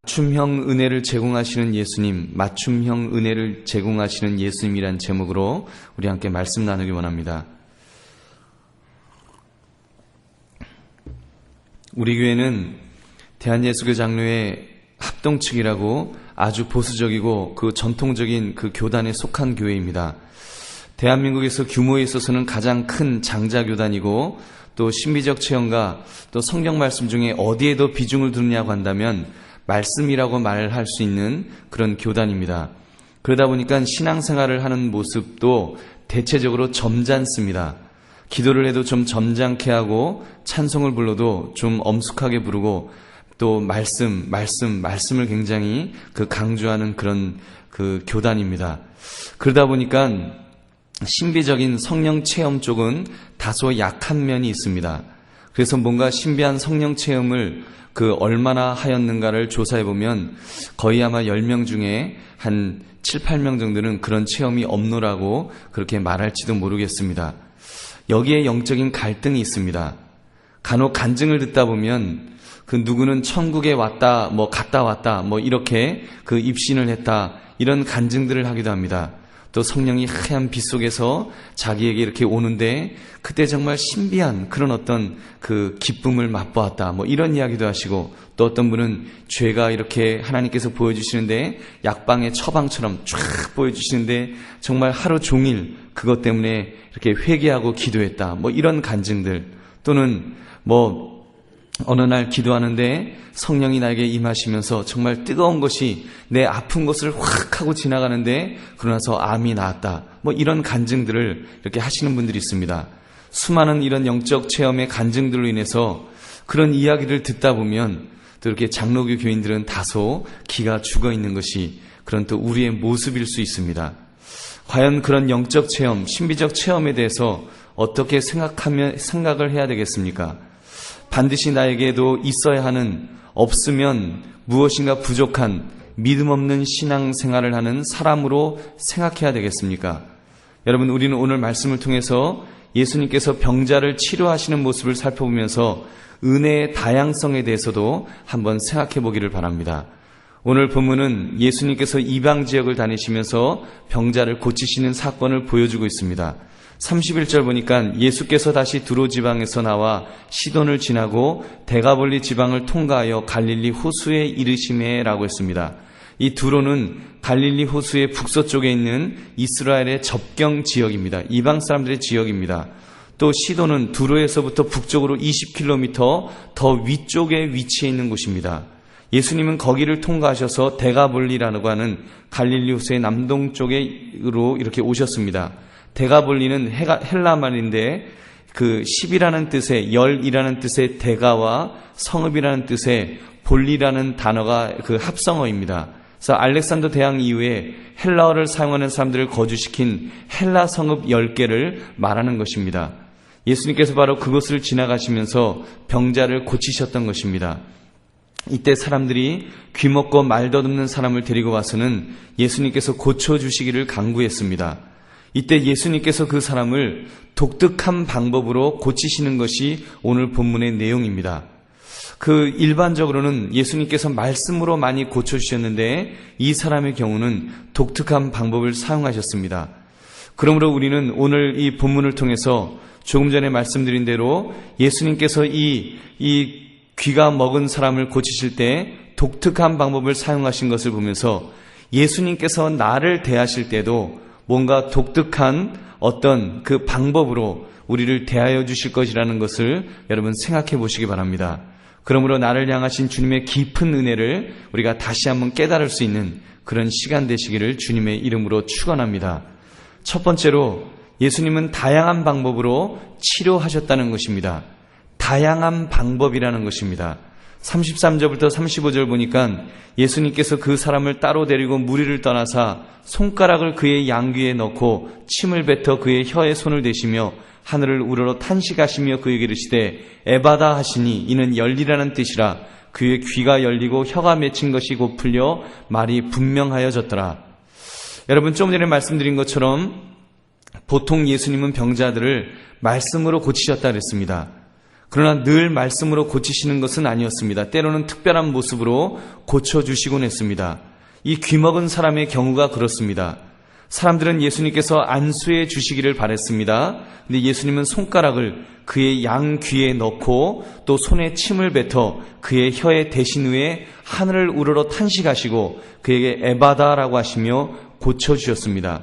맞춤형 은혜를 제공하시는 예수님, 맞춤형 은혜를 제공하시는 예수님이란 제목으로 우리 함께 말씀 나누기 원합니다. 우리 교회는 대한예수교 장로회 합동측이라고 아주 보수적이고 그 전통적인 그 교단에 속한 교회입니다. 대한민국에서 규모에 있어서는 가장 큰 장자교단이고 또 신비적 체험과 또 성경 말씀 중에 어디에도 비중을 두느냐고 한다면 말씀이라고 말할 수 있는 그런 교단입니다. 그러다 보니까 신앙생활을 하는 모습도 대체적으로 점잖습니다. 기도를 해도 좀 점잖게 하고 찬송을 불러도 좀 엄숙하게 부르고 또 말씀을 굉장히 강조하는 그런 교단입니다. 그러다 보니까 신비적인 성령 체험 쪽은 다소 약한 면이 있습니다. 그래서 뭔가 신비한 성령 체험을 얼마나 하였는가를 조사해보면 거의 아마 10명 중에 한 7, 8명 정도는 그런 체험이 없노라고 그렇게 말할지도 모르겠습니다. 여기에 영적인 갈등이 있습니다. 간혹 간증을 듣다 보면 누구는 천국에 왔다, 갔다 왔다, 이렇게 입신을 했다, 이런 간증들을 하기도 합니다. 또 성령이 하얀 빛 속에서 자기에게 이렇게 오는데 그때 정말 신비한 그런 어떤 기쁨을 맛보았다, 이런 이야기도 하시고, 또 어떤 분은 죄가 이렇게 하나님께서 보여주시는데 약방의 처방처럼 쫙 보여주시는데 정말 하루 종일 그것 때문에 이렇게 회개하고 기도했다, 이런 간증들. 또는 어느 날 기도하는데 성령이 나에게 임하시면서 정말 뜨거운 것이 내 아픈 것을 확 하고 지나가는데 그러고 나서 암이 나았다, 이런 간증들을 이렇게 하시는 분들이 있습니다. 수많은 이런 영적 체험의 간증들로 인해서 그런 이야기를 듣다 보면 또 이렇게 장로교 교인들은 다소 기가 죽어 있는 것이 그런 또 우리의 모습일 수 있습니다. 과연 그런 영적 체험, 신비적 체험에 대해서 어떻게 생각을 해야 되겠습니까? 반드시 나에게도 있어야 하는, 없으면 무엇인가 부족한 믿음 없는 신앙생활을 하는 사람으로 생각해야 되겠습니까? 여러분, 우리는 오늘 말씀을 통해서 예수님께서 병자를 치료하시는 모습을 살펴보면서 은혜의 다양성에 대해서도 한번 생각해 보기를 바랍니다. 오늘 본문은 예수님께서 이방 지역을 다니시면서 병자를 고치시는 사건을 보여주고 있습니다. 31절 보니까 예수께서 다시 두로 지방에서 나와 시돈을 지나고 데가볼리 지방을 통과하여 갈릴리 호수에 이르시매라고 했습니다. 이 두로는 갈릴리 호수의 북서쪽에 있는 이스라엘의 접경 지역입니다. 이방 사람들의 지역입니다. 또 시돈은 두로에서부터 북쪽으로 20km 더 위쪽에 위치해 있는 곳입니다. 예수님은 거기를 통과하셔서 데가볼리라고 하는 갈릴리 호수의 남동쪽으로 이렇게 오셨습니다. 데가볼리는 헬라 말인데 10이라는 뜻의 열이라는 뜻의 데가와 성읍이라는 뜻의 볼리라는 단어가 합성어입니다. 그래서 알렉산더 대왕 이후에 헬라어를 사용하는 사람들을 거주시킨 헬라 성읍 10개를 말하는 것입니다. 예수님께서 바로 그곳을 지나가시면서 병자를 고치셨던 것입니다. 이때 사람들이 귀먹고 말 더듬는 사람을 데리고 와서는 예수님께서 고쳐주시기를 간구했습니다. 이때 예수님께서 그 사람을 독특한 방법으로 고치시는 것이 오늘 본문의 내용입니다. 일반적으로는 예수님께서 말씀으로 많이 고쳐주셨는데 이 사람의 경우는 독특한 방법을 사용하셨습니다. 그러므로 우리는 오늘 이 본문을 통해서 조금 전에 말씀드린 대로 예수님께서 이 귀가 먹은 사람을 고치실 때 독특한 방법을 사용하신 것을 보면서 예수님께서 나를 대하실 때도 뭔가 독특한 어떤 방법으로 우리를 대하여 주실 것이라는 것을 여러분 생각해 보시기 바랍니다. 그러므로 나를 향하신 주님의 깊은 은혜를 우리가 다시 한번 깨달을 수 있는 그런 시간 되시기를 주님의 이름으로 축원합니다. 첫 번째로 예수님은 다양한 방법으로 치료하셨다는 것입니다. 다양한 방법이라는 것입니다. 33절부터 35절 보니까 예수님께서 그 사람을 따로 데리고 무리를 떠나사 손가락을 그의 양귀에 넣고 침을 뱉어 그의 혀에 손을 대시며 하늘을 우러러 탄식하시며 그에게 이르시되 에바다 하시니 이는 열리라는 뜻이라. 그의 귀가 열리고 혀가 맺힌 것이 곧 풀려 말이 분명하여졌더라. 여러분, 좀 전에 말씀드린 것처럼 보통 예수님은 병자들을 말씀으로 고치셨다 그랬습니다. 그러나 늘 말씀으로 고치시는 것은 아니었습니다. 때로는 특별한 모습으로 고쳐주시곤 했습니다. 이 귀먹은 사람의 경우가 그렇습니다. 사람들은 예수님께서 안수해 주시기를 바랬습니다. 근데 예수님은 손가락을 그의 양귀에 넣고 또 손에 침을 뱉어 그의 혀에 대신 후에 하늘을 우러러 탄식하시고 그에게 에바다라고 하시며 고쳐주셨습니다.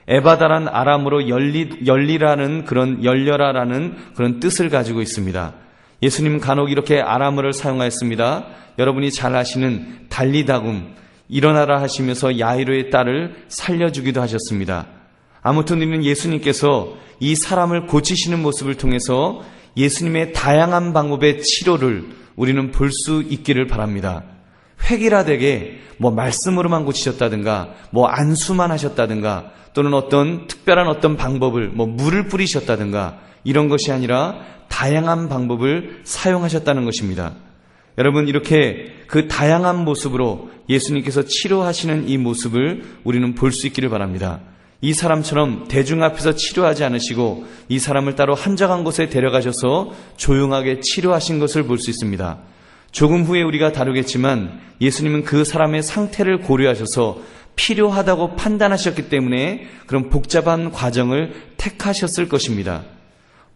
에바다란 아람어로 열리라는 그런 열려라라는 그런 뜻을 가지고 있습니다. 예수님은 간혹 이렇게 아람어를 사용하였습니다. 여러분이 잘 아시는 달리다굼, 일어나라 하시면서 야이로의 딸을 살려주기도 하셨습니다. 아무튼 우리는 예수님께서 이 사람을 고치시는 모습을 통해서 예수님의 다양한 방법의 치료를 우리는 볼 수 있기를 바랍니다. 획일화되게 말씀으로만 고치셨다든가 안수만 하셨다든가 또는 어떤 특별한 어떤 방법을 물을 뿌리셨다든가 이런 것이 아니라 다양한 방법을 사용하셨다는 것입니다. 여러분, 이렇게 그 다양한 모습으로 예수님께서 치료하시는 이 모습을 우리는 볼 수 있기를 바랍니다. 이 사람처럼 대중 앞에서 치료하지 않으시고 이 사람을 따로 한적한 곳에 데려가셔서 조용하게 치료하신 것을 볼 수 있습니다. 조금 후에 우리가 다루겠지만 예수님은 그 사람의 상태를 고려하셔서 필요하다고 판단하셨기 때문에 그런 복잡한 과정을 택하셨을 것입니다.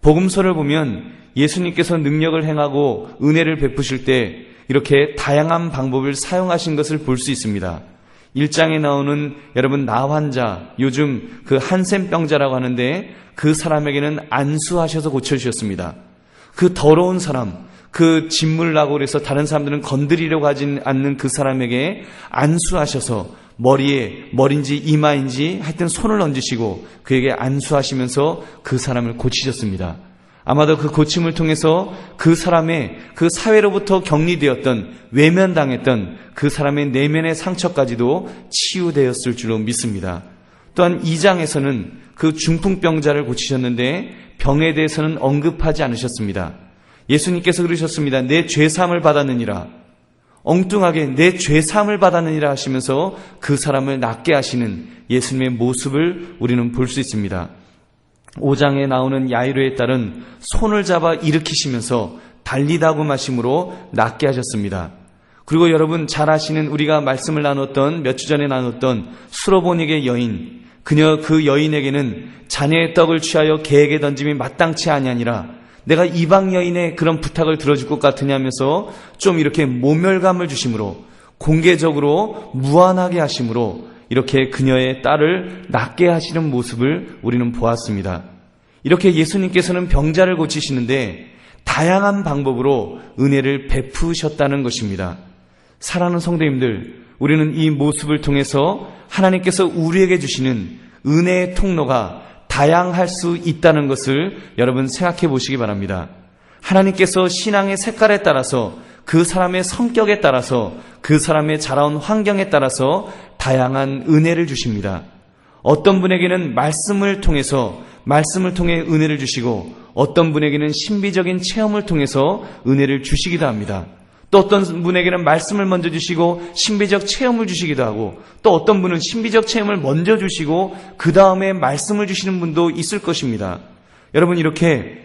복음서를 보면 예수님께서 능력을 행하고 은혜를 베푸실 때 이렇게 다양한 방법을 사용하신 것을 볼 수 있습니다. 1장에 나오는 여러분 나환자, 요즘 그 한센병자라고 하는데 그 사람에게는 안수하셔서 고쳐주셨습니다. 그 더러운 사람, 그 진물 나고 그래서 다른 사람들은 건드리려고 하지 않는 그 사람에게 안수하셔서 머리인지 이마인지 하여튼 손을 얹으시고 그에게 안수하시면서 그 사람을 고치셨습니다. 아마도 그 고침을 통해서 그 사람의 그 사회로부터 격리되었던 외면당했던 그 사람의 내면의 상처까지도 치유되었을 줄로 믿습니다. 또한 2장에서는 그 중풍병자를 고치셨는데 병에 대해서는 언급하지 않으셨습니다. 예수님께서 그러셨습니다. 내 죄사함을 받았느니라. 엉뚱하게 내 죄사함을 받았느니라 하시면서 그 사람을 낫게 하시는 예수님의 모습을 우리는 볼 수 있습니다. 5장에 나오는 야이로의 딸은 손을 잡아 일으키시면서 달리다고 하심으로 낫게 하셨습니다. 그리고 여러분 잘 아시는 우리가 말씀을 나눴던 몇 주 전에 나눴던 수로보닉의 여인, 그 여인에게는 자녀의 떡을 취하여 개에게 던짐이 마땅치 아니하니라. 내가 이방 여인의 그런 부탁을 들어줄 것 같으냐면서 좀 이렇게 모멸감을 주심으로 공개적으로 무안하게 하심으로 이렇게 그녀의 딸을 낫게 하시는 모습을 우리는 보았습니다. 이렇게 예수님께서는 병자를 고치시는데 다양한 방법으로 은혜를 베푸셨다는 것입니다. 사랑하는 성도님들, 우리는 이 모습을 통해서 하나님께서 우리에게 주시는 은혜의 통로가 다양할 수 있다는 것을 여러분 생각해 보시기 바랍니다. 하나님께서 신앙의 색깔에 따라서 그 사람의 성격에 따라서 그 사람의 자라온 환경에 따라서 다양한 은혜를 주십니다. 어떤 분에게는 말씀을 통해 은혜를 주시고 어떤 분에게는 신비적인 체험을 통해서 은혜를 주시기도 합니다. 또 어떤 분에게는 말씀을 먼저 주시고 신비적 체험을 주시기도 하고 또 어떤 분은 신비적 체험을 먼저 주시고 그 다음에 말씀을 주시는 분도 있을 것입니다. 여러분 이렇게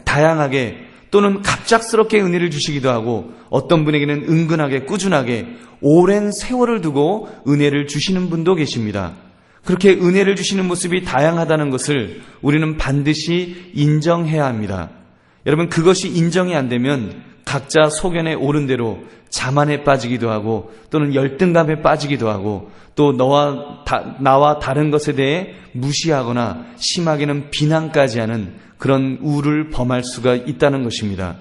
다양하게 또는 갑작스럽게 은혜를 주시기도 하고 어떤 분에게는 은근하게 꾸준하게 오랜 세월을 두고 은혜를 주시는 분도 계십니다. 그렇게 은혜를 주시는 모습이 다양하다는 것을 우리는 반드시 인정해야 합니다. 여러분 그것이 인정이 안 되면 각자 소견에 오른 대로 자만에 빠지기도 하고 또는 열등감에 빠지기도 하고 또 나와 다른 것에 대해 무시하거나 심하게는 비난까지 하는 그런 우를 범할 수가 있다는 것입니다.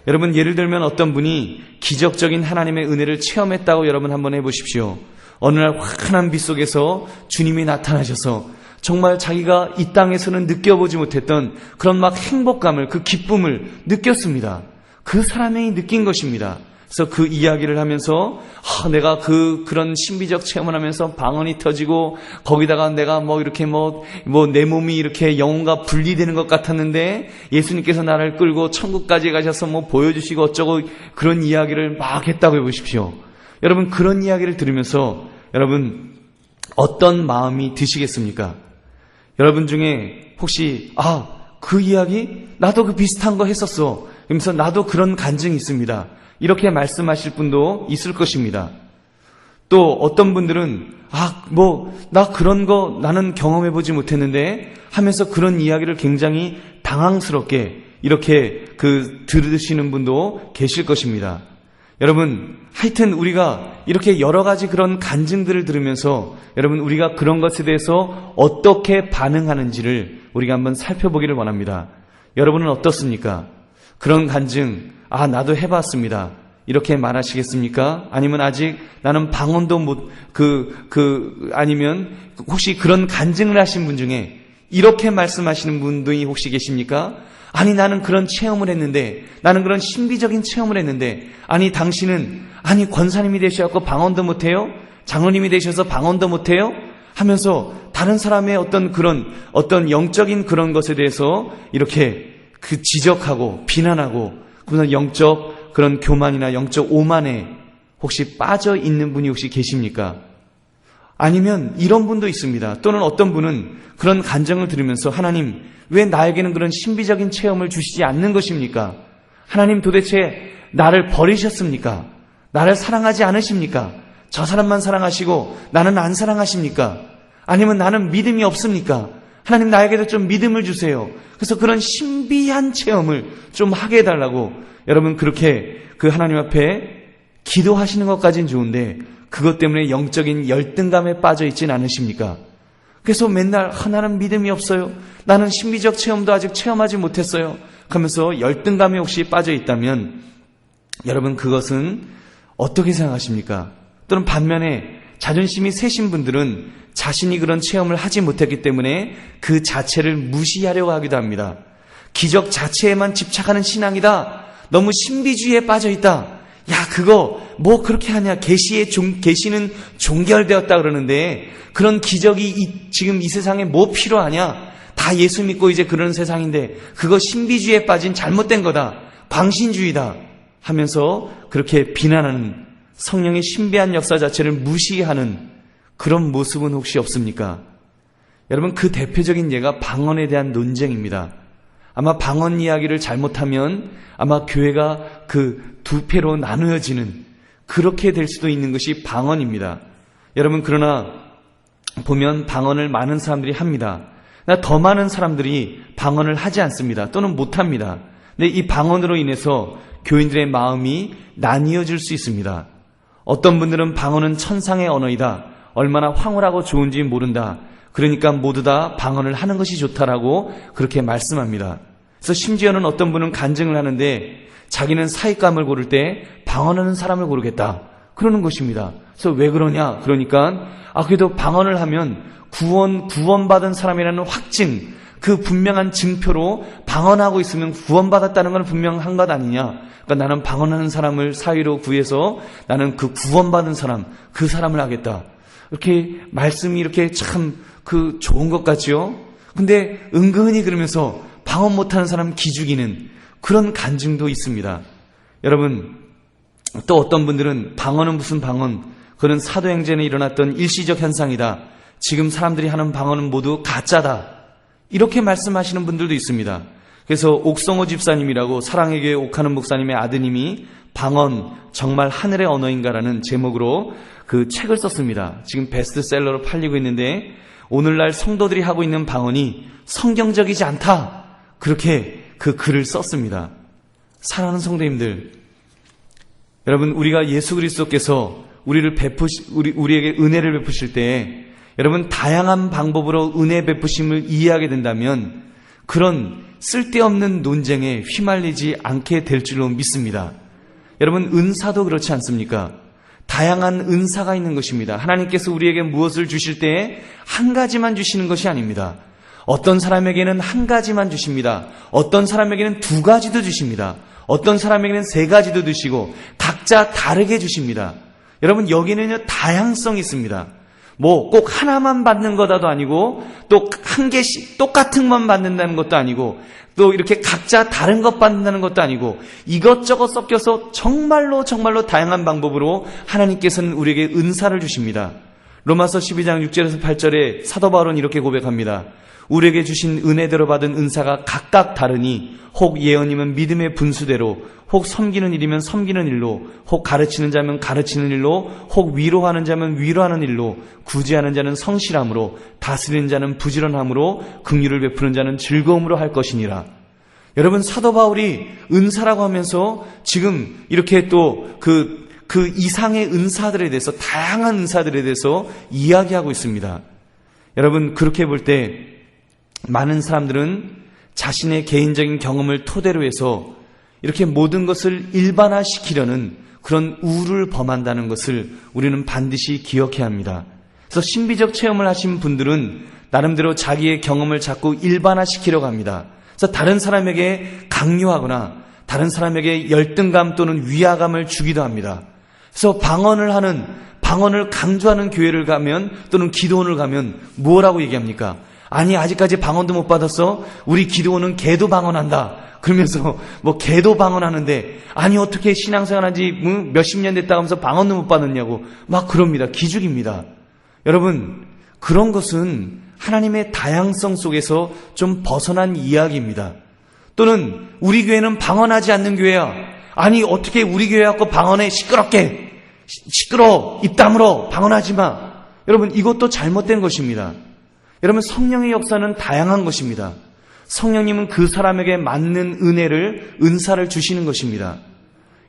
여러분 예를 들면 어떤 분이 기적적인 하나님의 은혜를 체험했다고 여러분 한번 해보십시오. 어느 날 환한 빛 속에서 주님이 나타나셔서 정말 자기가 이 땅에서는 느껴보지 못했던 그런 막 행복감을 그 기쁨을 느꼈습니다. 그 사람이 느낀 것입니다. 그래서 그 이야기를 하면서 내가 그런 신비적 체험을 하면서 방언이 터지고 거기다가 내가 이렇게 내 몸이 이렇게 영혼과 분리되는 것 같았는데 예수님께서 나를 끌고 천국까지 가셔서 보여주시고 어쩌고 그런 이야기를 막 했다고 해보십시오. 여러분 그런 이야기를 들으면서 여러분 어떤 마음이 드시겠습니까? 여러분 중에 혹시 그 이야기 나도 그 비슷한 거 했었어. 그러면서 나도 그런 간증이 있습니다. 이렇게 말씀하실 분도 있을 것입니다. 또 어떤 분들은 나 그런 거 나는 경험해보지 못했는데 하면서 그런 이야기를 굉장히 당황스럽게 이렇게 들으시는 분도 계실 것입니다. 여러분, 하여튼 우리가 이렇게 여러 가지 그런 간증들을 들으면서 여러분, 우리가 그런 것에 대해서 어떻게 반응하는지를 우리가 한번 살펴보기를 원합니다. 여러분은 어떻습니까? 그런 간증, 나도 해봤습니다. 이렇게 말하시겠습니까? 아니면 아직 나는 방언도 아니면 혹시 그런 간증을 하신 분 중에 이렇게 말씀하시는 분들이 혹시 계십니까? 아니, 나는 그런 체험을 했는데, 나는 그런 신비적인 체험을 했는데, 아니, 당신은, 권사님이 되셔서 방언도 못해요? 장로님이 되셔서 방언도 못해요? 하면서 다른 사람의 어떤 영적인 그런 것에 대해서 이렇게 지적하고 비난하고, 그런 영적 그런 교만이나 영적 오만에 혹시 빠져 있는 분이 혹시 계십니까? 아니면 이런 분도 있습니다. 또는 어떤 분은 그런 간증을 들으면서 하나님, 왜 나에게는 그런 신비적인 체험을 주시지 않는 것입니까? 하나님, 도대체 나를 버리셨습니까? 나를 사랑하지 않으십니까? 저 사람만 사랑하시고 나는 안 사랑하십니까? 아니면 나는 믿음이 없습니까? 하나님, 나에게도 좀 믿음을 주세요. 그래서 그런 신비한 체험을 좀 하게 해달라고 여러분, 그렇게 하나님 앞에 기도하시는 것까지는 좋은데 그것 때문에 영적인 열등감에 빠져 있진 않으십니까? 그래서 맨날 나는 믿음이 없어요. 나는 신비적 체험도 아직 체험하지 못했어요. 하면서 열등감에 혹시 빠져 있다면 여러분, 그것은 어떻게 생각하십니까? 또는 반면에 자존심이 세신 분들은 자신이 그런 체험을 하지 못했기 때문에 그 자체를 무시하려고 하기도 합니다. 기적 자체에만 집착하는 신앙이다. 너무 신비주의에 빠져 있다. 그거 뭐 그렇게 하냐. 계시는 종결되었다 그러는데 그런 기적이 지금 이 세상에 뭐 필요하냐. 다 예수 믿고 이제 그런 세상인데 그거 신비주의에 빠진 잘못된 거다. 광신주의다. 하면서 그렇게 비난하는, 성령의 신비한 역사 자체를 무시하는 그런 모습은 혹시 없습니까? 여러분, 그 대표적인 예가 방언에 대한 논쟁입니다. 아마 방언 이야기를 잘못하면 아마 교회가 두 패로 나누어지는, 그렇게 될 수도 있는 것이 방언입니다. 여러분, 그러나 보면 방언을 많은 사람들이 합니다. 더 많은 사람들이 방언을 하지 않습니다. 또는 못합니다. 근데 이 방언으로 인해서 교인들의 마음이 나뉘어질 수 있습니다. 어떤 분들은 방언은 천상의 언어이다. 얼마나 황홀하고 좋은지 모른다. 그러니까 모두 다 방언을 하는 것이 좋다라고 그렇게 말씀합니다. 그래서 심지어는 어떤 분은 간증을 하는데 자기는 사익감을 고를 때 방언하는 사람을 고르겠다. 그러는 것입니다. 그래서 왜 그러냐? 그러니까 그래도 방언을 하면 구원받은 사람이라는 확증, 그 분명한 증표로 방언하고 있으면 구원받았다는 건 분명한 것 아니냐. 그러니까 나는 방언하는 사람을 사위로 구해서 나는 그 구원받은 사람, 그 사람을 하겠다. 이렇게 말씀이 이렇게 참 좋은 것 같죠? 근데 은근히 그러면서 방언 못하는 사람 기죽이는 그런 간증도 있습니다. 여러분, 또 어떤 분들은 방언은 무슨 방언, 그는 사도행전에 일어났던 일시적 현상이다. 지금 사람들이 하는 방언은 모두 가짜다. 이렇게 말씀하시는 분들도 있습니다. 그래서 옥성호 집사님이라고 사랑의 교회 옥하는 목사님의 아드님이 방언 정말 하늘의 언어인가라는 제목으로 그 책을 썼습니다. 지금 베스트셀러로 팔리고 있는데 오늘날 성도들이 하고 있는 방언이 성경적이지 않다. 그렇게 그 글을 썼습니다. 사랑하는 성도님들, 여러분, 우리가 예수 그리스도께서 우리에게 은혜를 베푸실 때 여러분, 다양한 방법으로 은혜 베푸심을 이해하게 된다면 그런 쓸데없는 논쟁에 휘말리지 않게 될 줄로 믿습니다. 여러분, 은사도 그렇지 않습니까? 다양한 은사가 있는 것입니다. 하나님께서 우리에게 무엇을 주실 때 한 가지만 주시는 것이 아닙니다. 어떤 사람에게는 한 가지만 주십니다. 어떤 사람에게는 두 가지도 주십니다. 어떤 사람에게는 세 가지도 주시고 각자 다르게 주십니다. 여러분, 여기는요, 다양성이 있습니다. 꼭 하나만 받는 거다도 아니고 또 한 개씩 똑같은 것만 받는다는 것도 아니고 또 이렇게 각자 다른 것 받는다는 것도 아니고 이것저것 섞여서 정말로 다양한 방법으로 하나님께서는 우리에게 은사를 주십니다. 로마서 12장 6절에서 8절에 사도 바울은 이렇게 고백합니다. 우리에게 주신 은혜대로 받은 은사가 각각 다르니 혹 예언이면 믿음의 분수대로, 혹 섬기는 일이면 섬기는 일로, 혹 가르치는 자면 가르치는 일로, 혹 위로하는 자면 위로하는 일로, 구제하는 자는 성실함으로, 다스리는 자는 부지런함으로, 긍휼을 베푸는 자는 즐거움으로 할 것이니라. 여러분, 사도 바울이 은사라고 하면서 지금 이렇게 또 그 이상의 은사들에 대해서, 다양한 은사들에 대해서 이야기하고 있습니다. 여러분, 그렇게 볼 때 많은 사람들은 자신의 개인적인 경험을 토대로 해서 이렇게 모든 것을 일반화시키려는 그런 우를 범한다는 것을 우리는 반드시 기억해야 합니다. 그래서 신비적 체험을 하신 분들은 나름대로 자기의 경험을 자꾸 일반화시키려고 합니다. 그래서 다른 사람에게 강요하거나 다른 사람에게 열등감 또는 위화감을 주기도 합니다. 그래서 방언을 강조하는 교회를 가면 또는 기도원을 가면 뭐라고 얘기합니까? 아니, 아직까지 방언도 못 받았어? 우리 기도원은 개도 방언한다. 그러면서 뭐 개도 방언하는데, 아니 어떻게 신앙생활 한지 몇십 년 됐다 하면서 방언도 못 받았냐고 막 그럽니다. 기죽입니다. 여러분, 그런 것은 하나님의 다양성 속에서 좀 벗어난 이야기입니다. 또는 우리 교회는 방언하지 않는 교회야. 아니 어떻게 우리 교회 갖고 방언해? 시끄러워, 입 다물어, 방언하지 마. 여러분, 이것도 잘못된 것입니다. 여러분, 성령의 역사는 다양한 것입니다. 성령님은 그 사람에게 맞는 은사를 주시는 것입니다.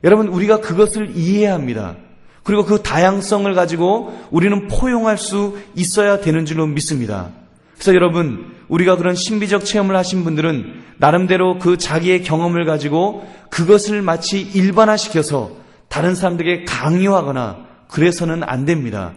여러분, 우리가 그것을 이해해야 합니다. 그리고 그 다양성을 가지고 우리는 포용할 수 있어야 되는 줄로 믿습니다. 그래서 여러분, 우리가 그런 신비적 체험을 하신 분들은 나름대로 그 자기의 경험을 가지고 그것을 마치 일반화시켜서 다른 사람들에게 강요하거나 그래서는 안 됩니다.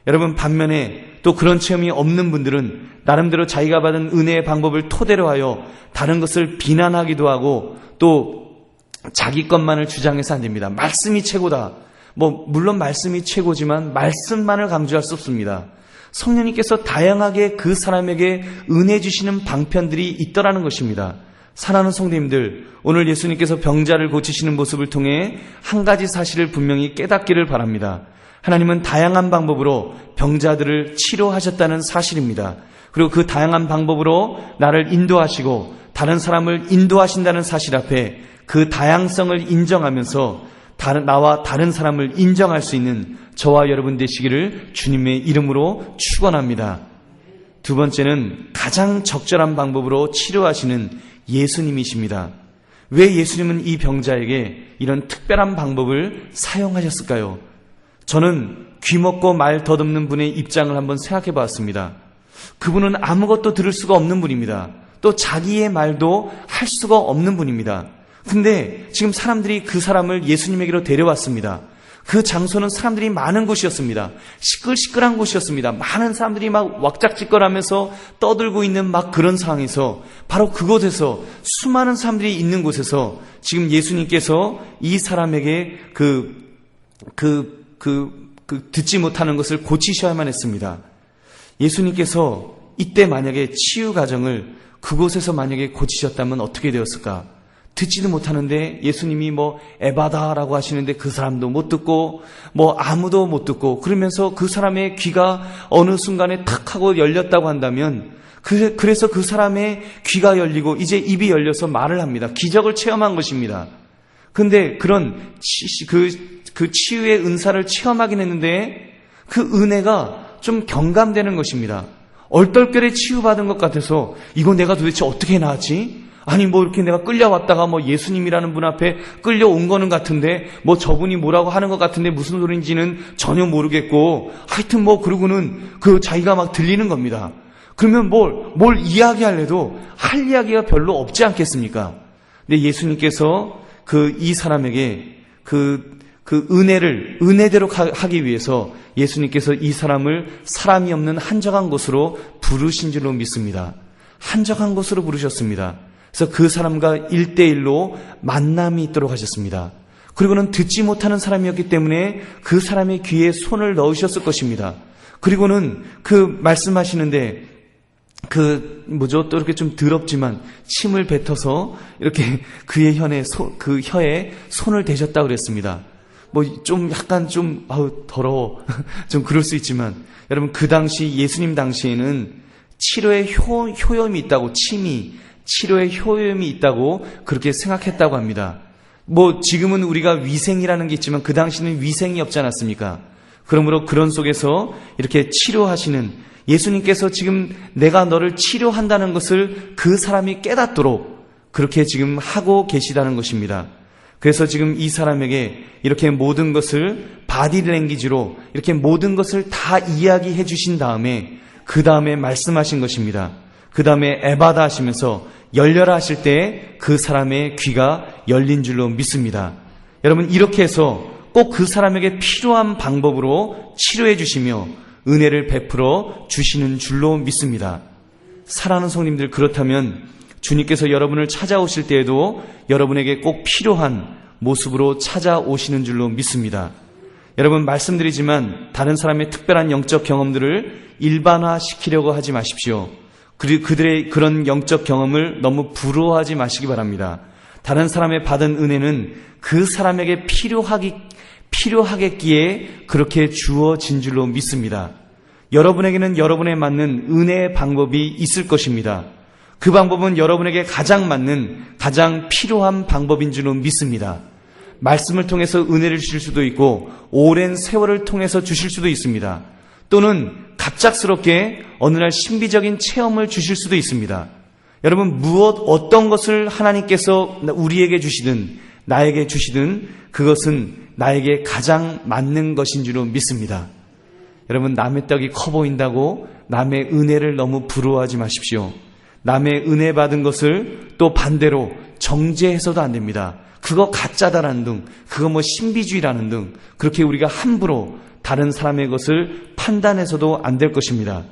여러분, 반면에 또 그런 체험이 없는 분들은 나름대로 자기가 받은 은혜의 방법을 토대로 하여 다른 것을 비난하기도 하고 또 자기 것만을 주장해서 안 됩니다. 말씀이 최고다. 물론 말씀이 최고지만 말씀만을 강조할 수 없습니다. 성령님께서 다양하게 그 사람에게 은혜 주시는 방편들이 있더라는 것입니다. 사랑하는 성도님들, 오늘 예수님께서 병자를 고치시는 모습을 통해 한 가지 사실을 분명히 깨닫기를 바랍니다. 하나님은 다양한 방법으로 병자들을 치료하셨다는 사실입니다. 그리고 그 다양한 방법으로 나를 인도하시고 다른 사람을 인도하신다는 사실 앞에 그 다양성을 인정하면서 나와 다른 사람을 인정할 수 있는 저와 여러분 되시기를 주님의 이름으로 축원합니다. 두 번째는 가장 적절한 방법으로 치료하시는 예수님이십니다. 왜 예수님은 이 병자에게 이런 특별한 방법을 사용하셨을까요? 저는 귀먹고 말 더듬는 분의 입장을 한번 생각해 봤습니다. 그분은 아무것도 들을 수가 없는 분입니다. 또 자기의 말도 할 수가 없는 분입니다. 근데 지금 사람들이 그 사람을 예수님에게로 데려왔습니다. 그 장소는 사람들이 많은 곳이었습니다. 시끌시끌한 곳이었습니다. 많은 사람들이 막 왁작지껄하면서 떠들고 있는 막 그런 상황에서 바로 그곳에서 수많은 사람들이 있는 곳에서 지금 예수님께서 이 사람에게 듣지 못하는 것을 고치셔야만 했습니다. 예수님께서 이때 만약에 치유 과정을 그곳에서 만약에 고치셨다면 어떻게 되었을까? 듣지도 못하는데 예수님이 에바다라고 하시는데 그 사람도 못 듣고 아무도 못 듣고 그러면서 그 사람의 귀가 어느 순간에 탁 하고 열렸다고 한다면 그래서 그 사람의 귀가 열리고 이제 입이 열려서 말을 합니다. 기적을 체험한 것입니다. 근데 그런 그 치유의 은사를 체험하긴 했는데 그 은혜가 좀 경감되는 것입니다. 얼떨결에 치유받은 것 같아서 이거 내가 도대체 어떻게 나았지? 아니 이렇게 내가 끌려왔다가 예수님이라는 분 앞에 끌려온 거는 같은데 저분이 뭐라고 하는 것 같은데 무슨 소리인지는 전혀 모르겠고 하여튼 그러고는 자기가 막 들리는 겁니다. 그러면 뭘 이야기할래도 할 이야기가 별로 없지 않겠습니까? 근데 예수님께서 이 사람에게 은혜대로 하기 위해서 예수님께서 이 사람을 사람이 없는 한적한 곳으로 부르신 줄로 믿습니다. 한적한 곳으로 부르셨습니다. 그래서 그 사람과 1대1로 만남이 있도록 하셨습니다. 그리고는 듣지 못하는 사람이었기 때문에 그 사람의 귀에 손을 넣으셨을 것입니다. 그리고는 말씀하시는데 또 이렇게 좀 더럽지만 침을 뱉어서 이렇게 그의 혀에 손을 대셨다고 그랬습니다. 좀 약간 더러워. 좀 그럴 수 있지만, 여러분, 그 당시, 예수님 당시에는 치료에 효염이 있다고, 치료에 효염이 있다고 그렇게 생각했다고 합니다. 지금은 우리가 위생이라는 게 있지만 그 당시는 위생이 없지 않았습니까? 그러므로 그런 속에서 이렇게 치료하시는 예수님께서 지금 내가 너를 치료한다는 것을 그 사람이 깨닫도록 그렇게 지금 하고 계시다는 것입니다. 그래서 지금 이 사람에게 이렇게 모든 것을 바디랭귀지로 이렇게 모든 것을 다 이야기해 주신 다음에 그 다음에 말씀하신 것입니다. 그 다음에 에바다 하시면서 열려라 하실 때 그 사람의 귀가 열린 줄로 믿습니다. 여러분, 이렇게 해서 꼭 그 사람에게 필요한 방법으로 치료해 주시며 은혜를 베풀어 주시는 줄로 믿습니다. 사랑하는 성님들, 그렇다면 주님께서 여러분을 찾아오실 때에도 여러분에게 꼭 필요한 모습으로 찾아오시는 줄로 믿습니다. 여러분, 말씀드리지만 다른 사람의 특별한 영적 경험들을 일반화시키려고 하지 마십시오. 그들의 그런 영적 경험을 너무 부러워하지 마시기 바랍니다. 다른 사람의 받은 은혜는 그 사람에게 필요하겠기에 그렇게 주어진 줄로 믿습니다. 여러분에게는 여러분에 맞는 은혜의 방법이 있을 것입니다. 그 방법은 여러분에게 가장 맞는, 가장 필요한 방법인 줄로 믿습니다. 말씀을 통해서 은혜를 주실 수도 있고 오랜 세월을 통해서 주실 수도 있습니다. 또는 갑작스럽게 어느 날 신비적인 체험을 주실 수도 있습니다. 여러분, 어떤 것을 하나님께서 우리에게 주시든 나에게 주시든 그것은 나에게 가장 맞는 것인 줄로 믿습니다. 여러분, 남의 떡이 커 보인다고 남의 은혜를 너무 부러워하지 마십시오. 남의 은혜 받은 것을 또 반대로 정죄해서도 안 됩니다. 그거 가짜다라는 등, 그거 신비주의라는 등 그렇게 우리가 함부로 다른 사람의 것을 판단해서도 안 될 것입니다.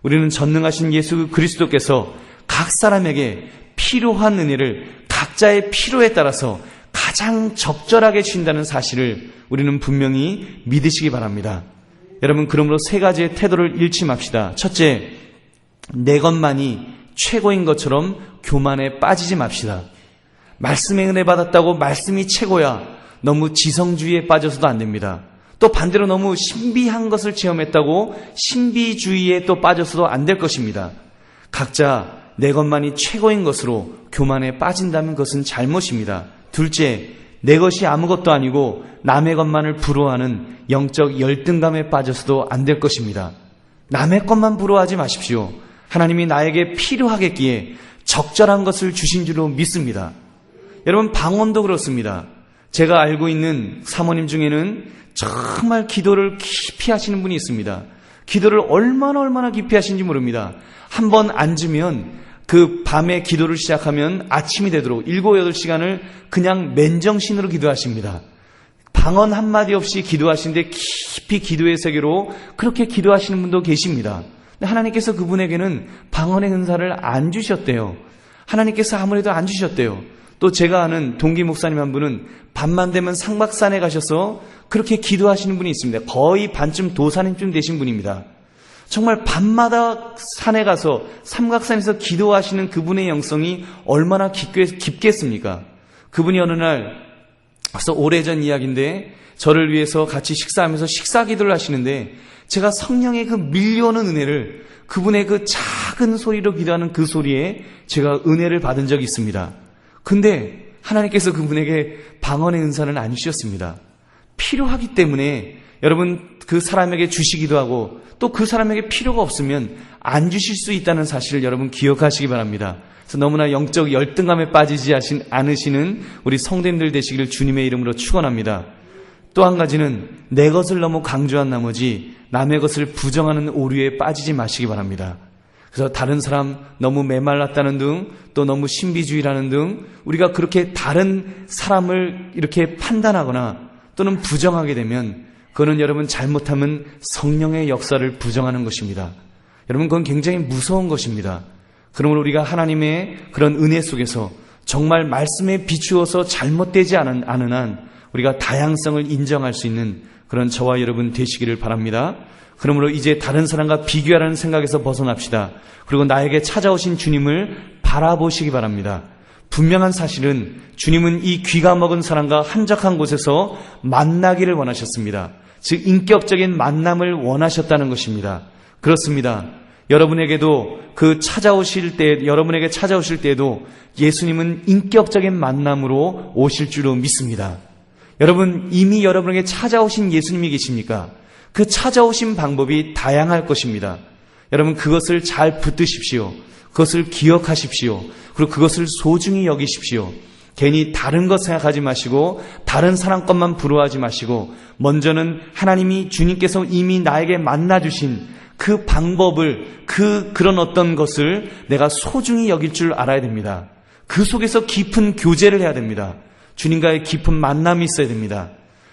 우리는 전능하신 예수 그리스도께서 각 사람에게 필요한 은혜를 각자의 필요에 따라서 가장 적절하게 주신다는 사실을 우리는 분명히 믿으시기 바랍니다. 여러분, 그러므로 세 가지의 태도를 잃지 맙시다. 첫째, 내 것만이 최고인 것처럼 교만에 빠지지 맙시다. 말씀의 은혜 받았다고 말씀이 최고야, 너무 지성주의에 빠져서도 안 됩니다. 또 반대로 너무 신비한 것을 체험했다고 신비주의에 또 빠져서도 안 될 것입니다. 각자 내 것만이 최고인 것으로 교만에 빠진다면 그것은 잘못입니다. 둘째, 내 것이 아무것도 아니고 남의 것만을 부러워하는 영적 열등감에 빠져서도 안 될 것입니다. 남의 것만 부러워하지 마십시오. 하나님이 나에게 필요하겠기에 적절한 것을 주신 줄로 믿습니다. 여러분, 방언도 그렇습니다. 제가 알고 있는 사모님 중에는 정말 기도를 깊이 하시는 분이 있습니다. 기도를 얼마나 깊이 하시는지 모릅니다. 한번 앉으면 그 밤에 기도를 시작하면 아침이 되도록 7, 8시간을 그냥 맨정신으로 기도하십니다. 방언 한마디 없이 기도하시는데 깊이 기도의 세계로 그렇게 기도하시는 분도 계십니다. 근데 하나님께서 그분에게는 방언의 은사를 안 주셨대요. 하나님께서 아무래도 안 주셨대요. 또 제가 아는 동기 목사님 한 분은 밤만 되면 상박산에 가셔서 그렇게 기도하시는 분이 있습니다. 거의 반쯤 도사님쯤 되신 분입니다. 정말 밤마다 산에 가서 삼각산에서 기도하시는 그분의 영성이 얼마나 깊겠습니까? 그분이 어느 날, 벌써 오래전 이야기인데 저를 위해서 같이 식사하면서 식사 기도를 하시는데 제가 성령의 그 밀려오는 은혜를, 그분의 그 작은 소리로 기도하는 그 소리에 제가 은혜를 받은 적이 있습니다. 근데 하나님께서 그분에게 방언의 은사는 안 주셨습니다. 필요하기 때문에 여러분, 그 사람에게 주시기도 하고 또 그 사람에게 필요가 없으면 안 주실 수 있다는 사실을 여러분 기억하시기 바랍니다. 그래서 너무나 영적 열등감에 빠지지 않으시는 우리 성도님들 되시기를 주님의 이름으로 축원합니다. 또 한 가지는 내 것을 너무 강조한 나머지 남의 것을 부정하는 오류에 빠지지 마시기 바랍니다. 그래서 다른 사람 너무 메말랐다는 등, 또 너무 신비주의라는 등 우리가 그렇게 다른 사람을 이렇게 판단하거나 또는 부정하게 되면 그거는 여러분 잘못하면 성령의 역사를 부정하는 것입니다. 여러분, 그건 굉장히 무서운 것입니다. 그러므로 우리가 하나님의 그런 은혜 속에서 정말 말씀에 비추어서 잘못되지 않은 한 우리가 다양성을 인정할 수 있는 그런 저와 여러분 되시기를 바랍니다. 그러므로 이제 다른 사람과 비교하라는 생각에서 벗어납시다. 그리고 나에게 찾아오신 주님을 바라보시기 바랍니다. 분명한 사실은 주님은 이 귀가 먹은 사람과 한적한 곳에서 만나기를 원하셨습니다. 즉 인격적인 만남을 원하셨다는 것입니다. 그렇습니다. 여러분에게도 여러분에게 찾아오실 때에도 예수님은 인격적인 만남으로 오실 줄로 믿습니다. 여러분, 이미 여러분에게 찾아오신 예수님이 계십니까? 그 찾아오신 방법이 다양할 것입니다. 여러분, 그것을 잘 붙드십시오. 그것을 기억하십시오. 그리고 그것을 소중히 여기십시오. 괜히 다른 것 생각하지 마시고 다른 사람 것만 부러워하지 마시고 먼저는 하나님이 주님께서 이미 나에게 만나주신 그 방법을 그런 어떤 것을 내가 소중히 여길 줄 알아야 됩니다. 그 속에서 깊은 교제를 해야 됩니다. 주님과의 깊은 만남이 있어야 됩니다.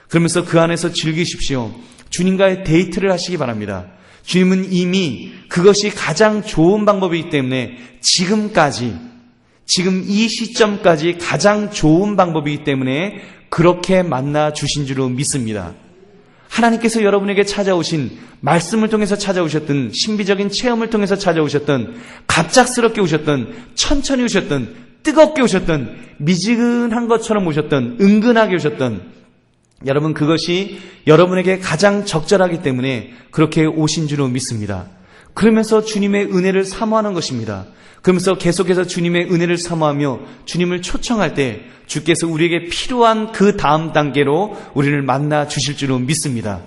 그러면서 그 안에서 즐기십시오. 주님과의 데이트를 하시기 바랍니다. 주님은 이미 그것이 가장 좋은 방법이기 때문에 지금 이 시점까지 가장 좋은 방법이기 때문에 그렇게 만나 주신 줄로 믿습니다. 하나님께서 여러분에게 찾아오신, 말씀을 통해서 찾아오셨던, 신비적인 체험을 통해서 찾아오셨던, 갑작스럽게 오셨던, 천천히 오셨던, 뜨겁게 오셨던, 미지근한 것처럼 오셨던, 은근하게 오셨던, 여러분, 그것이 여러분에게 가장 적절하기 때문에 그렇게 오신 줄로 믿습니다. 그러면서 주님의 은혜를 사모하는 것입니다. 그러면서 계속해서 주님의 은혜를 사모하며 주님을 초청할 때 주께서 우리에게 필요한 그 다음 단계로 우리를 만나 주실 줄로 믿습니다.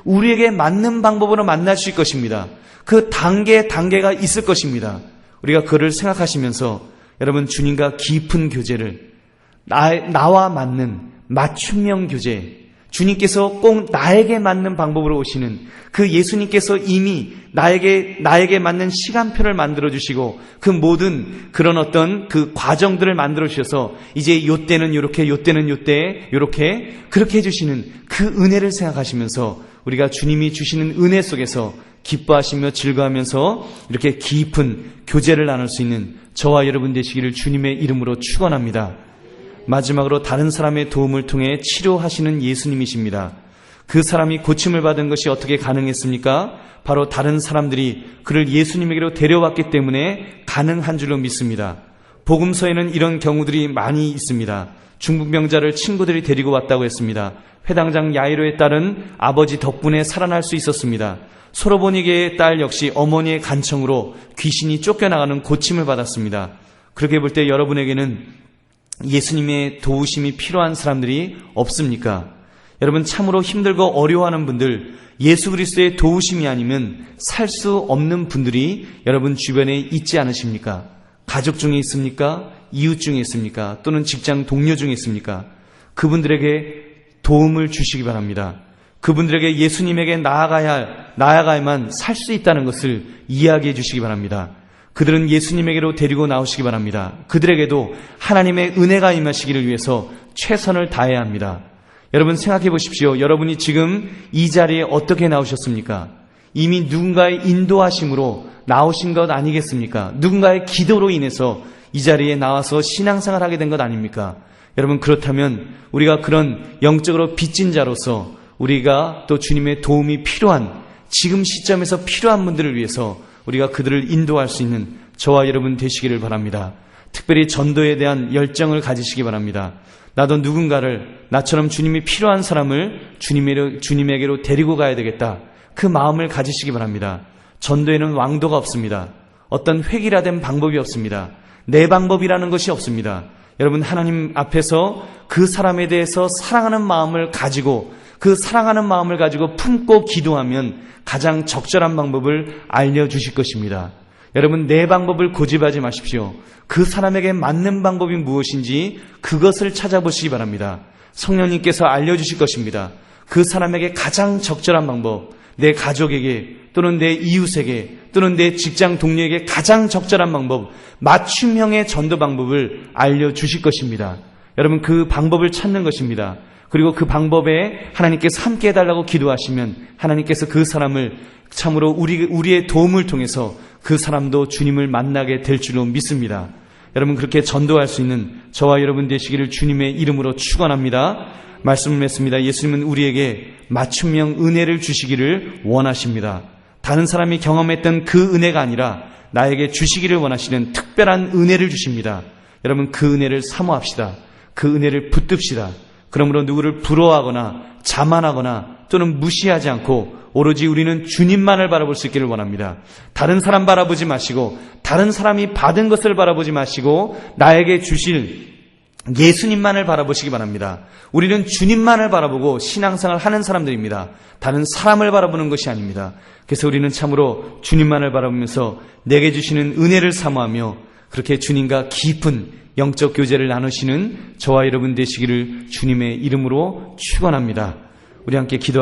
우리에게 맞는 방법으로 만나 주실 것입니다. 그 단계가 있을 것입니다. 우리가 그를 생각하시면서 여러분, 주님과 깊은 교제를, 나와 맞는 맞춤형 교제, 주님께서 꼭 나에게 맞는 방법으로 오시는 그 예수님께서 이미 나에게 맞는 시간표를 만들어 주시고 그 모든 그런 어떤 그 과정들을 만들어 주셔서 이제 요때는 요렇게, 요때는 요때 요렇게 그렇게 해주시는 그 은혜를 생각하시면서 우리가 주님이 주시는 은혜 속에서 기뻐하시며 즐거워하면서 이렇게 깊은 교제를 나눌 수 있는 저와 여러분 되시기를 주님의 이름으로 축원합니다. 마지막으로 다른 사람의 도움을 통해 치료하시는 예수님이십니다. 그 사람이 고침을 받은 것이 어떻게 가능했습니까? 바로 다른 사람들이 그를 예수님에게로 데려왔기 때문에 가능한 줄로 믿습니다. 복음서에는 이런 경우들이 많이 있습니다. 중풍병자를 친구들이 데리고 왔다고 했습니다. 회당장 야이로의 딸은 아버지 덕분에 살아날 수 있었습니다. 소로보니게의 딸 역시 어머니의 간청으로 귀신이 쫓겨나가는 고침을 받았습니다. 그렇게 볼 때 여러분에게는 예수님의 도우심이 필요한 사람들이 없습니까? 여러분, 참으로 힘들고 어려워하는 분들, 예수 그리스도의 도우심이 아니면 살 수 없는 분들이 여러분 주변에 있지 않으십니까? 가족 중에 있습니까? 이웃 중에 있습니까? 또는 직장 동료 중에 있습니까? 그분들에게 도움을 주시기 바랍니다. 그분들에게 예수님에게 나아가야만 살 수 있다는 것을 이야기해 주시기 바랍니다. 그들은 예수님에게로 데리고 나오시기 바랍니다. 그들에게도 하나님의 은혜가 임하시기를 위해서 최선을 다해야 합니다. 여러분, 생각해 보십시오. 여러분이 지금 이 자리에 어떻게 나오셨습니까? 이미 누군가의 인도하심으로 나오신 것 아니겠습니까? 누군가의 기도로 인해서 이 자리에 나와서 신앙생활을 하게 된 것 아닙니까? 여러분, 그렇다면 우리가 그런 영적으로 빚진 자로서 우리가 또 주님의 도움이 필요한, 지금 시점에서 필요한 분들을 위해서 우리가 그들을 인도할 수 있는 저와 여러분 되시기를 바랍니다. 특별히 전도에 대한 열정을 가지시기 바랍니다. 나도 누군가를, 나처럼 주님이 필요한 사람을 주님에게로 데리고 가야 되겠다. 그 마음을 가지시기 바랍니다. 전도에는 왕도가 없습니다. 어떤 획일화된 방법이 없습니다. 내 방법이라는 것이 없습니다. 여러분, 하나님 앞에서 그 사람에 대해서 사랑하는 마음을 가지고 품고 기도하면 가장 적절한 방법을 알려주실 것입니다. 여러분, 내 방법을 고집하지 마십시오. 그 사람에게 맞는 방법이 무엇인지 그것을 찾아보시기 바랍니다. 성령님께서 알려주실 것입니다. 그 사람에게 가장 적절한 방법, 내 가족에게 또는 내 이웃에게 또는 내 직장 동료에게 가장 적절한 방법, 맞춤형의 전도 방법을 알려주실 것입니다. 여러분, 그 방법을 찾는 것입니다. 그리고 그 방법에 하나님께서 함께 해달라고 기도하시면 하나님께서 그 사람을 참으로 우리의 도움을 통해서 그 사람도 주님을 만나게 될 줄로 믿습니다. 여러분, 그렇게 전도할 수 있는 저와 여러분 되시기를 주님의 이름으로 축원합니다. 말씀을 맺습니다. 예수님은 우리에게 맞춤형 은혜를 주시기를 원하십니다. 다른 사람이 경험했던 그 은혜가 아니라 나에게 주시기를 원하시는 특별한 은혜를 주십니다. 여러분, 그 은혜를 사모합시다. 그 은혜를 붙듭시다. 그러므로 누구를 부러워하거나 자만하거나 또는 무시하지 않고 오로지 우리는 주님만을 바라볼 수 있기를 원합니다. 다른 사람 바라보지 마시고 다른 사람이 받은 것을 바라보지 마시고 나에게 주실 예수님만을 바라보시기 바랍니다. 우리는 주님만을 바라보고 신앙생활을 하는 사람들입니다. 다른 사람을 바라보는 것이 아닙니다. 그래서 우리는 참으로 주님만을 바라보면서 내게 주시는 은혜를 사모하며 그렇게 주님과 깊은 영적 교제를 나누시는 저와 여러분 되시기를 주님의 이름으로 축원합니다. 우리 함께 기도하겠습니다.